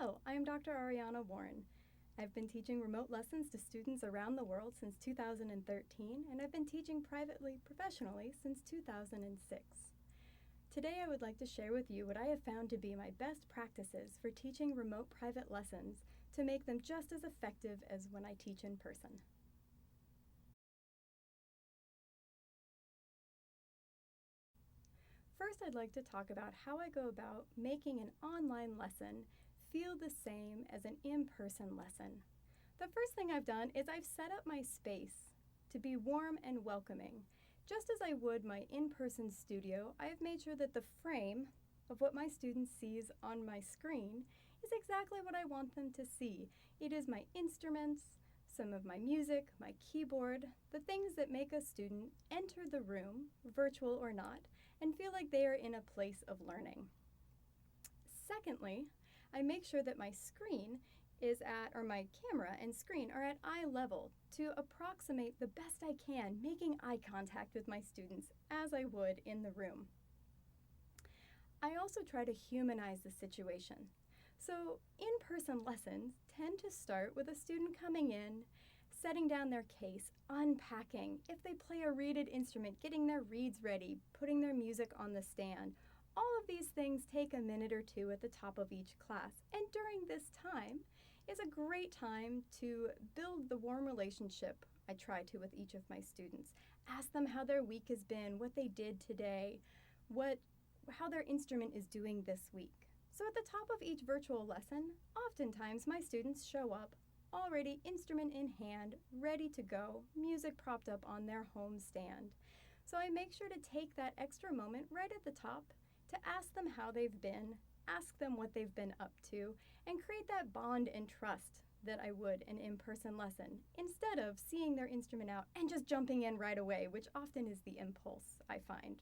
Hello, I am Dr. Ariana Warren. I've been teaching remote lessons to students around the world since 2013, and I've been teaching privately professionally since 2006. Today I would like to share with you what I have found to be my best practices for teaching remote private lessons to make them just as effective as when I teach in person. First, I'd like to talk about how I go about making an online lesson feel the same as an in-person lesson. The first thing I've done is I've set up my space to be warm and welcoming. Just as I would my in-person studio, I have made sure that the frame of what my student sees on my screen is exactly what I want them to see. It is my instruments, some of my music, my keyboard, the things that make a student enter the room, virtual or not, and feel like they are in a place of learning. Secondly, I make sure that my screen or my camera and screen are at eye level to approximate the best I can, making eye contact with my students as I would in the room. I also try to humanize the situation. So in-person lessons tend to start with a student coming in, setting down their case, unpacking. If they play a reeded instrument, getting their reeds ready, putting their music on the stand. All of these things take a minute or two at the top of each class. And during this time is a great time to build the warm relationship I try to with each of my students. Ask them how their week has been, what they did today, how their instrument is doing this week. So at the top of each virtual lesson, oftentimes my students show up already instrument in hand, ready to go, music propped up on their home stand. So I make sure to take that extra moment right at the top to ask them how they've been, ask them what they've been up to, and create that bond and trust that I would an in-person lesson, instead of seeing their instrument out and just jumping in right away, which often is the impulse I find.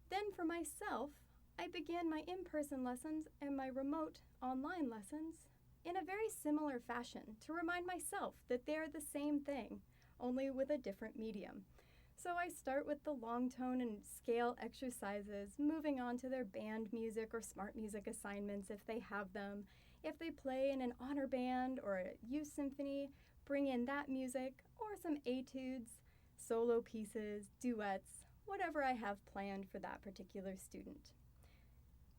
Then for myself, I began my in-person lessons and my remote online lessons in a very similar fashion to remind myself that they're the same thing, only with a different medium. So I start with the long tone and scale exercises, moving on to their band music or smart music assignments if they have them. If they play in an honor band or a youth symphony, bring in that music or some etudes, solo pieces, duets, whatever I have planned for that particular student.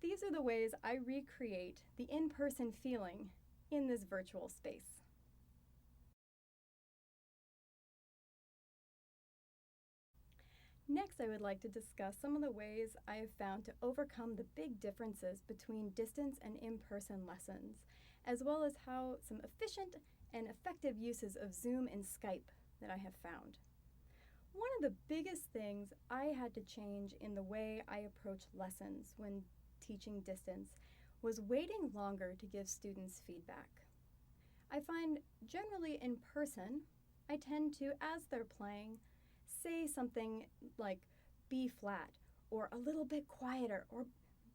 These are the ways I recreate the in-person feeling in this virtual space. Next, I would like to discuss some of the ways I have found to overcome the big differences between distance and in-person lessons, as well as how some efficient and effective uses of Zoom and Skype that I have found. One of the biggest things I had to change in the way I approach lessons when teaching distance was waiting longer to give students feedback. I find generally in person, I tend to, as they're playing, say something like B flat, or a little bit quieter, or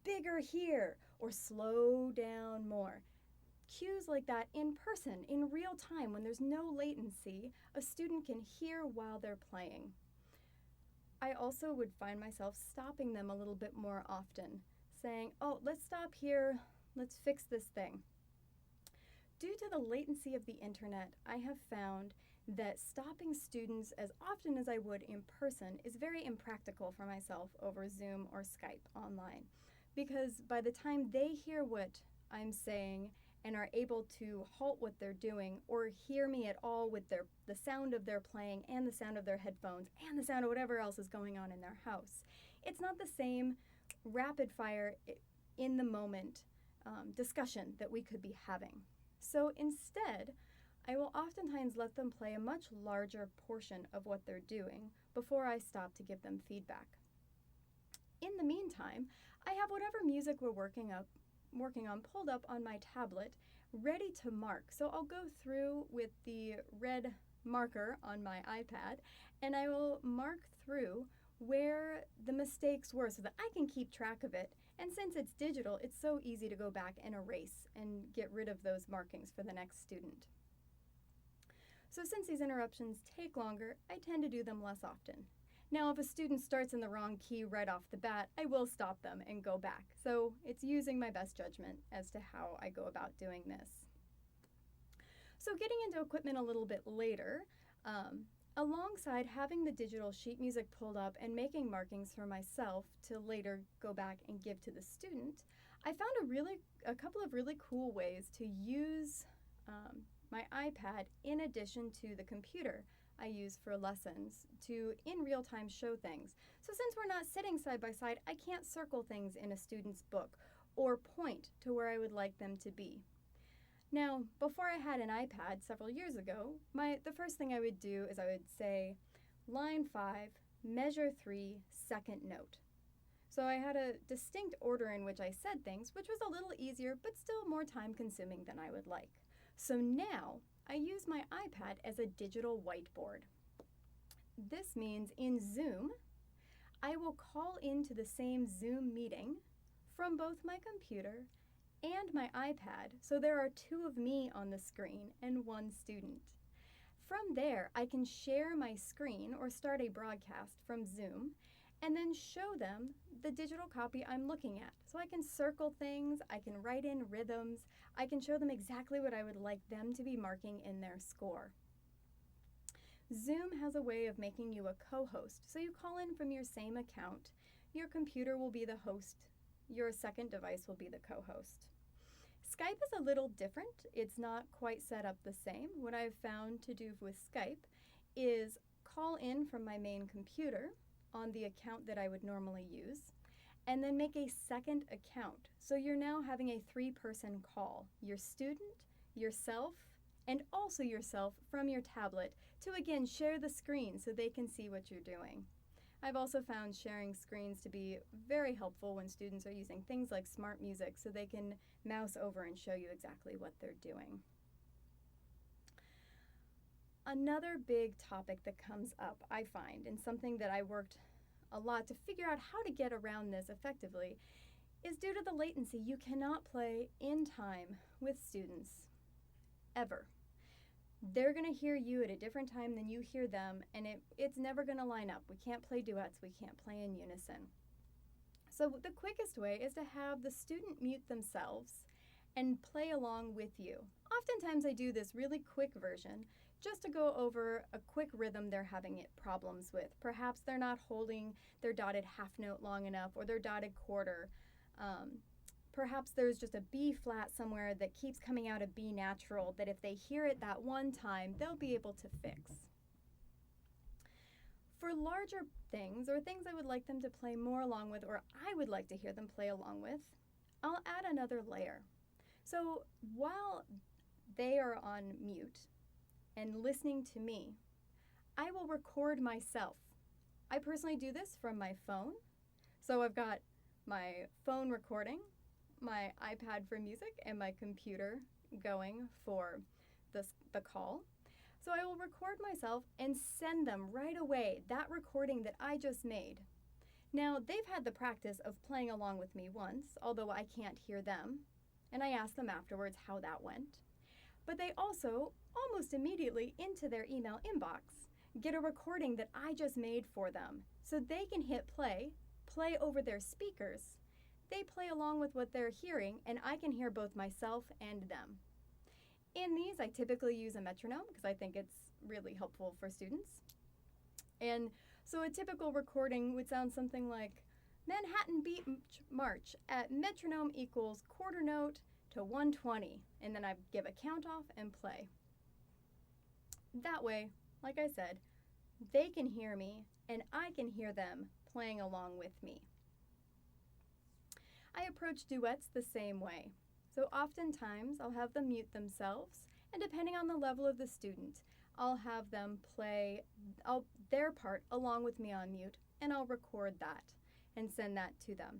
bigger here, or slow down more. Cues like that in person, in real time, when there's no latency, a student can hear while they're playing. I also would find myself stopping them a little bit more often, saying, oh, let's stop here, let's fix this thing. Due to the latency of the internet, I have found that stopping students as often as I would in person is very impractical for myself over Zoom or Skype online, because by the time they hear what I'm saying and are able to halt what they're doing or hear me at all with the sound of their playing and the sound of their headphones and the sound of whatever else is going on in their house, it's not the same rapid fire in the moment discussion that we could be having. So instead, I will oftentimes let them play a much larger portion of what they're doing before I stop to give them feedback. In the meantime, I have whatever music we're working on pulled up on my tablet, ready to mark. So I'll go through with the red marker on my iPad, and I will mark through where the mistakes were so that I can keep track of it. And since it's digital, it's so easy to go back and erase and get rid of those markings for the next student. So since these interruptions take longer, I tend to do them less often. Now, if a student starts in the wrong key right off the bat, I will stop them and go back. So it's using my best judgment as to how I go about doing this. So getting into equipment a little bit later, alongside having the digital sheet music pulled up and making markings for myself to later go back and give to the student, I found a couple of really cool ways to use my iPad in addition to the computer I use for lessons to in real time show things. So since we're not sitting side by side, I can't circle things in a student's book or point to where I would like them to be. Now, before I had an iPad several years ago, the first thing I would do is I would say, line 5, measure 3, second note. So I had a distinct order in which I said things, which was a little easier, but still more time consuming than I would like. So now I use my iPad as a digital whiteboard. This means in Zoom, I will call into the same Zoom meeting from both my computer and my iPad, so there are 2 of me on the screen and 1 student. From there, I can share my screen or start a broadcast from Zoom and then show them the digital copy I'm looking at. So I can circle things, I can write in rhythms, I can show them exactly what I would like them to be marking in their score. Zoom has a way of making you a co-host, so you call in from your same account. Your computer will be the host, your second device will be the co-host. Skype is a little different. It's not quite set up the same. What I've found to do with Skype is call in from my main computer on the account that I would normally use, and then make a second account. So you're now having a 3-person call, your student, yourself, and also yourself from your tablet to again share the screen so they can see what you're doing. I've also found sharing screens to be very helpful when students are using things like smart music so they can mouse over and show you exactly what they're doing. Another big topic that comes up, I find, and something that I worked a lot to figure out how to get around this effectively, is due to the latency. You cannot play in time with students, ever. They're going to hear you at a different time than you hear them, and it's never going to line up. We can't play duets, we can't play in unison. So the quickest way is to have the student mute themselves and play along with you. Oftentimes I do this really quick version just to go over a quick rhythm they're having problems with. Perhaps they're not holding their dotted half note long enough or their dotted quarter. Perhaps there's just a B flat somewhere that keeps coming out of B natural that if they hear it that one time, they'll be able to fix. For larger things or things I would like them to play more along with or I would like to hear them play along with, I'll add another layer. So while they are on mute and listening to me, I will record myself. I personally do this from my phone. So I've got my phone recording, my iPad for music, and my computer going for the call. So I will record myself and send them right away that recording that I just made. Now, they've had the practice of playing along with me once, although I can't hear them, and I ask them afterwards how that went. But they also, almost immediately into their email inbox, get a recording that I just made for them. So they can hit play over their speakers. They play along with what they're hearing, and I can hear both myself and them. In these, I typically use a metronome because I think it's really helpful for students. And so a typical recording would sound something like Manhattan Beat March at metronome equals quarter note to 120, and then I give a count off and play. That way, like I said, they can hear me and I can hear them playing along with me. I approach duets the same way. So oftentimes I'll have them mute themselves, and depending on the level of the student, I'll have them play their part along with me on mute, and I'll record that and send that to them.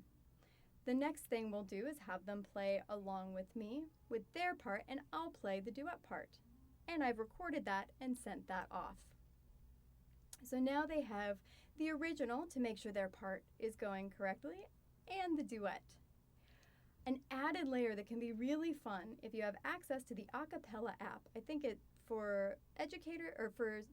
The next thing we'll do is have them play along with me with their part, and I'll play the duet part. And I've recorded that and sent that off. So now they have the original to make sure their part is going correctly, and the duet. An added layer that can be really fun if you have access to the Acapella app. I think it for educator or for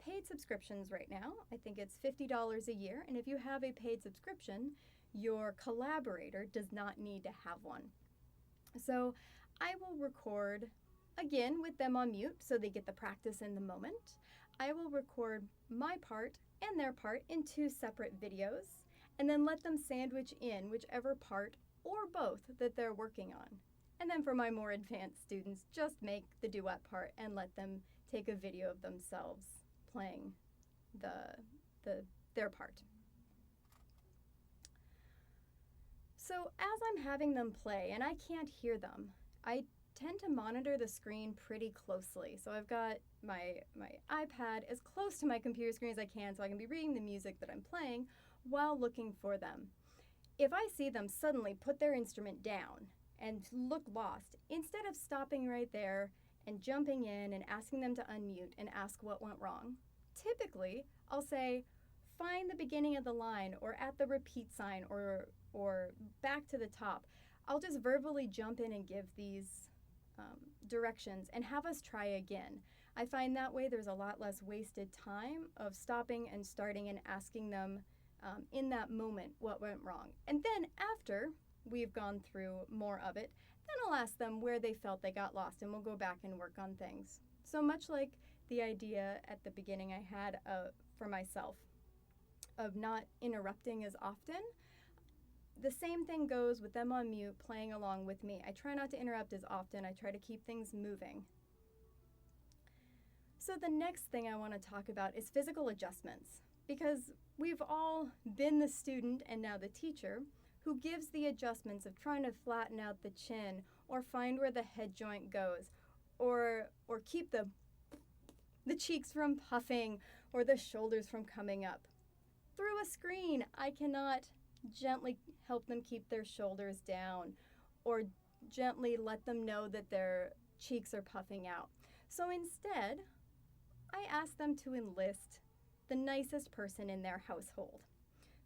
paid paid subscriptions right now. I think it's $50 a year, and if you have a paid subscription, your collaborator does not need to have one. So I will record, again, with them on mute so they get the practice in the moment. I will record my part and their part in 2 separate videos, and then let them sandwich in whichever part or both that they're working on. And then for my more advanced students, just make the duet part and let them take a video of themselves playing their part. So as I'm having them play and I can't hear them, I tend to monitor the screen pretty closely. So I've got my iPad as close to my computer screen as I can so I can be reading the music that I'm playing while looking for them. If I see them suddenly put their instrument down and look lost, instead of stopping right there and jumping in and asking them to unmute and ask what went wrong, typically I'll say, find the beginning of the line or at the repeat sign or back to the top. I'll just verbally jump in and give these directions and have us try again. I find that way there's a lot less wasted time of stopping and starting and asking them in that moment what went wrong. And then after we've gone through more of it, then I'll ask them where they felt they got lost and we'll go back and work on things. So much like the idea at the beginning I had for myself of not interrupting as often, the same thing goes with them on mute playing along with me. I try not to interrupt as often. I try to keep things moving. So the next thing I want to talk about is physical adjustments, because we've all been the student and now the teacher who gives the adjustments of trying to flatten out the chin or find where the head joint goes or keep the cheeks from puffing or the shoulders from coming up. Through a screen, I cannot gently help them keep their shoulders down or gently let them know that their cheeks are puffing out. So instead, I ask them to enlist the nicest person in their household.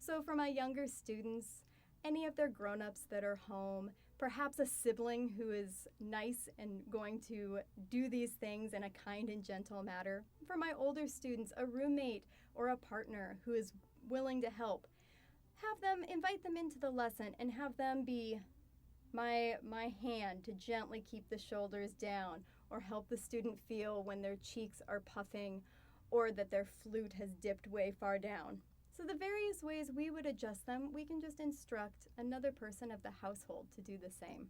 So for my younger students, any of their grown-ups that are home, perhaps a sibling who is nice and going to do these things in a kind and gentle manner. For my older students, a roommate or a partner who is willing to help. Invite them into the lesson and have them be my hand to gently keep the shoulders down or help the student feel when their cheeks are puffing or that their flute has dipped way far down. So the various ways we would adjust them, we can just instruct another person of the household to do the same.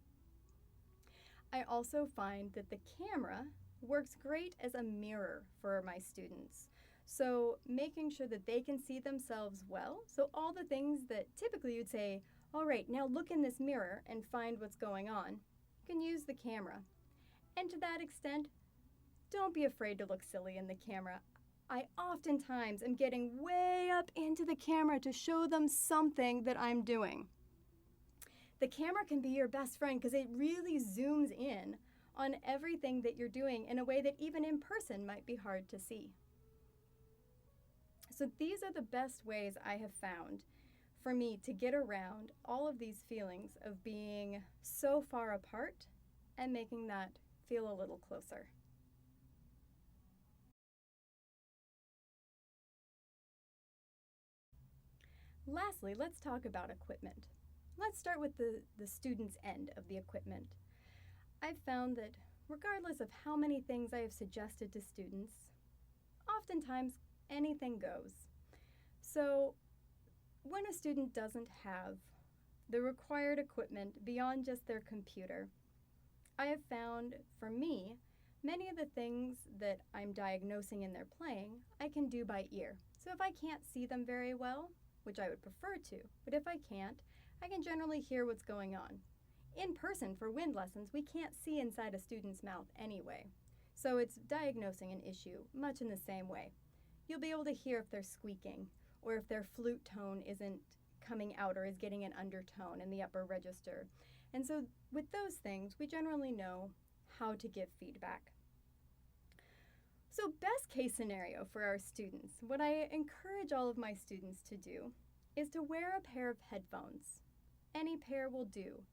I also find that the camera works great as a mirror for my students. So making sure that they can see themselves well. So all the things that typically you'd say, all right, now look in this mirror and find what's going on, you can use the camera. And to that extent, don't be afraid to look silly in the camera. I oftentimes am getting way up into the camera to show them something that I'm doing. The camera can be your best friend because it really zooms in on everything that you're doing in a way that even in person might be hard to see. So these are the best ways I have found for me to get around all of these feelings of being so far apart and making that feel a little closer. Lastly, let's talk about equipment. Let's start with the student's end of the equipment. I've found that regardless of how many things I have suggested to students, oftentimes anything goes. So when a student doesn't have the required equipment beyond just their computer, I have found, for me, many of the things that I'm diagnosing in their playing, I can do by ear. So if I can't see them very well, which I would prefer to, but if I can't, I can generally hear what's going on. In person, for wind lessons, we can't see inside a student's mouth anyway. So it's diagnosing an issue much in the same way. You'll be able to hear if they're squeaking or if their flute tone isn't coming out or is getting an undertone in the upper register. And so with those things, we generally know how to give feedback. So best case scenario for our students, what I encourage all of my students to do is to wear a pair of headphones. Any pair will do.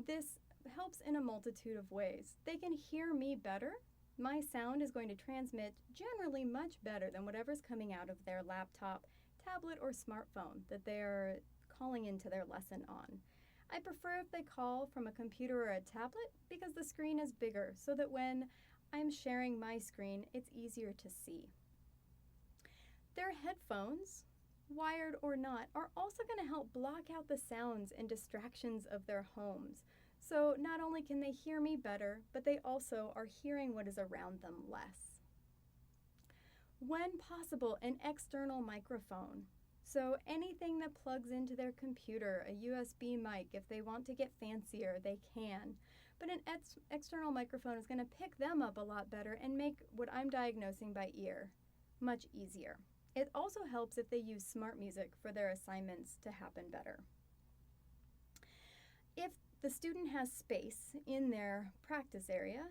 This helps in a multitude of ways. They can hear me better my sound is going to transmit generally much better than whatever's coming out of their laptop, tablet, or smartphone that they're calling into their lesson on. I prefer if they call from a computer or a tablet because the screen is bigger so that when I'm sharing my screen, it's easier to see. Their headphones, wired or not, are also going to help block out the sounds and distractions of their homes. So not only can they hear me better, but they also are hearing what is around them less. When possible, an external microphone. So anything that plugs into their computer, a USB mic, if they want to get fancier, they can. But an external microphone is going to pick them up a lot better and make what I'm diagnosing by ear much easier. It also helps if they use smart music for their assignments to happen better. If the student has space in their practice area,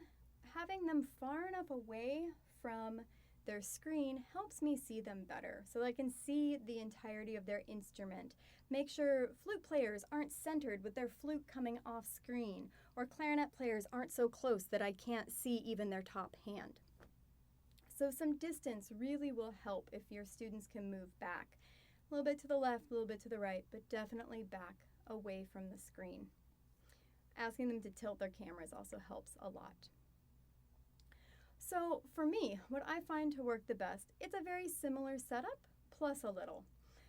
having them far enough away from their screen helps me see them better so I can see the entirety of their instrument. Make sure flute players aren't centered with their flute coming off screen, or clarinet players aren't so close that I can't see even their top hand. So some distance really will help if your students can move back. A little bit to the left, a little bit to the right, but definitely back away from the screen. Asking them to tilt their cameras also helps a lot. So for me, what I find to work the best, it's a very similar setup plus a little.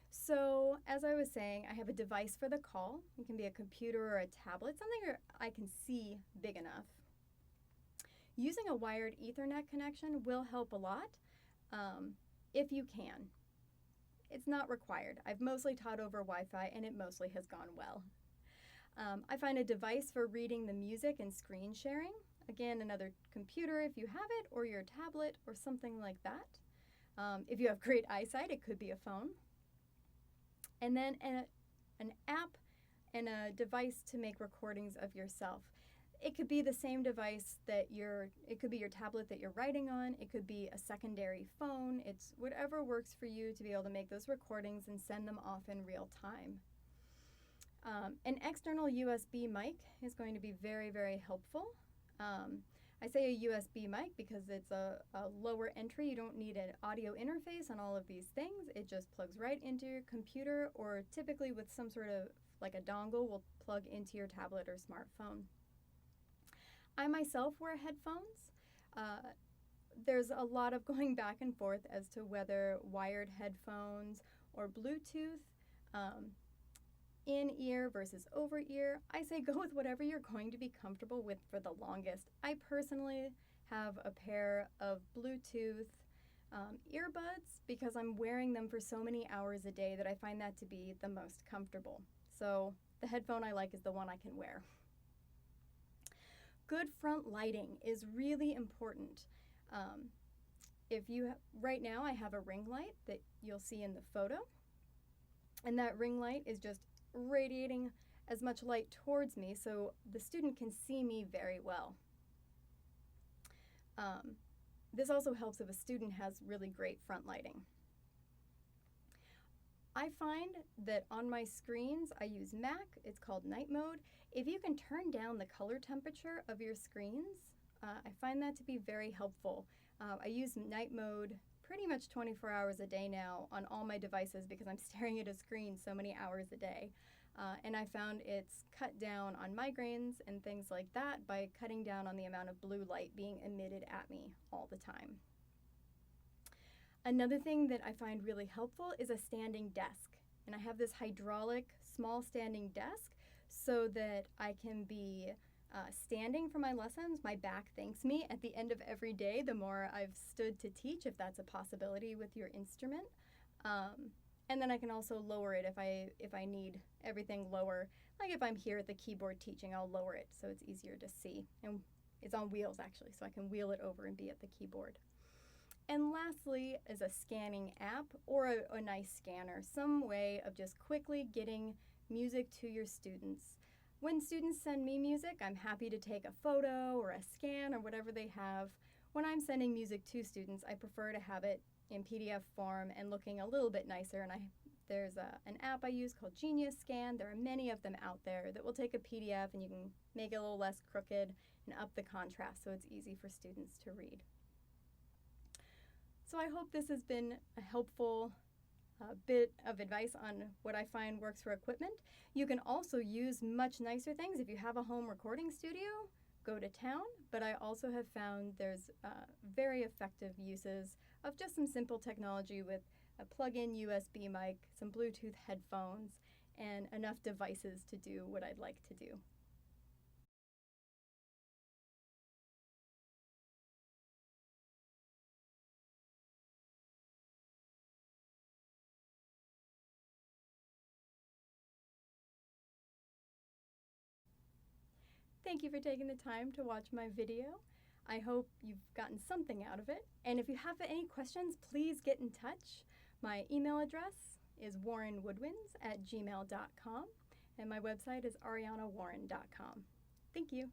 So as I was saying, I have a device for the call. It can be a computer or a tablet, something I can see big enough. Using a wired Ethernet connection will help a lot if you can. It's not required. I've mostly taught over Wi-Fi and it mostly has gone well. I find a device for reading the music and screen sharing. Again, another computer if you have it, or your tablet, or something like that. If you have great eyesight, it could be a phone. And then an app and a device to make recordings of yourself. It could be the same device it could be your tablet that you're writing on, it could be a secondary phone, it's whatever works for you to be able to make those recordings and send them off in real time. An external USB mic is going to be very, very helpful. I say a USB mic because it's a lower entry. You don't need an audio interface on all of these things. It just plugs right into your computer, or typically with some sort of, like a dongle, will plug into your tablet or smartphone. I myself wear headphones. There's a lot of going back and forth as to whether wired headphones or Bluetooth, in-ear versus over-ear. I say go with whatever you're going to be comfortable with for the longest. I personally have a pair of Bluetooth earbuds because I'm wearing them for so many hours a day that I find that to be the most comfortable. So the headphone I like is the one I can wear. Good front lighting is really important. Right now I have a ring light that you'll see in the photo, and that ring light is just radiating as much light towards me so the student can see me very well. This also helps if a student has really great front lighting. I find that on my screens, I use Mac, it's called night mode. If you can turn down the color temperature of your screens, I find that to be very helpful. I use night mode pretty much 24 hours a day now on all my devices because I'm staring at a screen so many hours a day. And I found it's cut down on migraines and things like that by cutting down on the amount of blue light being emitted at me all the time. Another thing that I find really helpful is a standing desk. And I have this hydraulic small standing desk so that I can be standing for my lessons. My back thanks me at the end of every day the more I've stood to teach, if that's a possibility with your instrument. And then I can also lower it if I need everything lower. Like if I'm here at the keyboard teaching, I'll lower it so it's easier to see. And it's on wheels actually, so I can wheel it over and be at the keyboard. And lastly is a scanning app or a nice scanner, some way of just quickly getting music to your students. When students send me music, I'm happy to take a photo or a scan or whatever they have. When I'm sending music to students, I prefer to have it in PDF form and looking a little bit nicer. And there's an app I use called Genius Scan. There are many of them out there that will take a PDF and you can make it a little less crooked and up the contrast so it's easy for students to read. So I hope this has been a helpful bit of advice on what I find works for equipment. You can also use much nicer things. If you have a home recording studio, go to town, but I also have found there's very effective uses of just some simple technology with a plug-in USB mic, some Bluetooth headphones, and enough devices to do what I'd like to do. Thank you for taking the time to watch my video. I hope you've gotten something out of it. And if you have any questions, please get in touch. My email address is warrenwoodwinds@gmail.com, and my website is arianawarren.com. Thank you.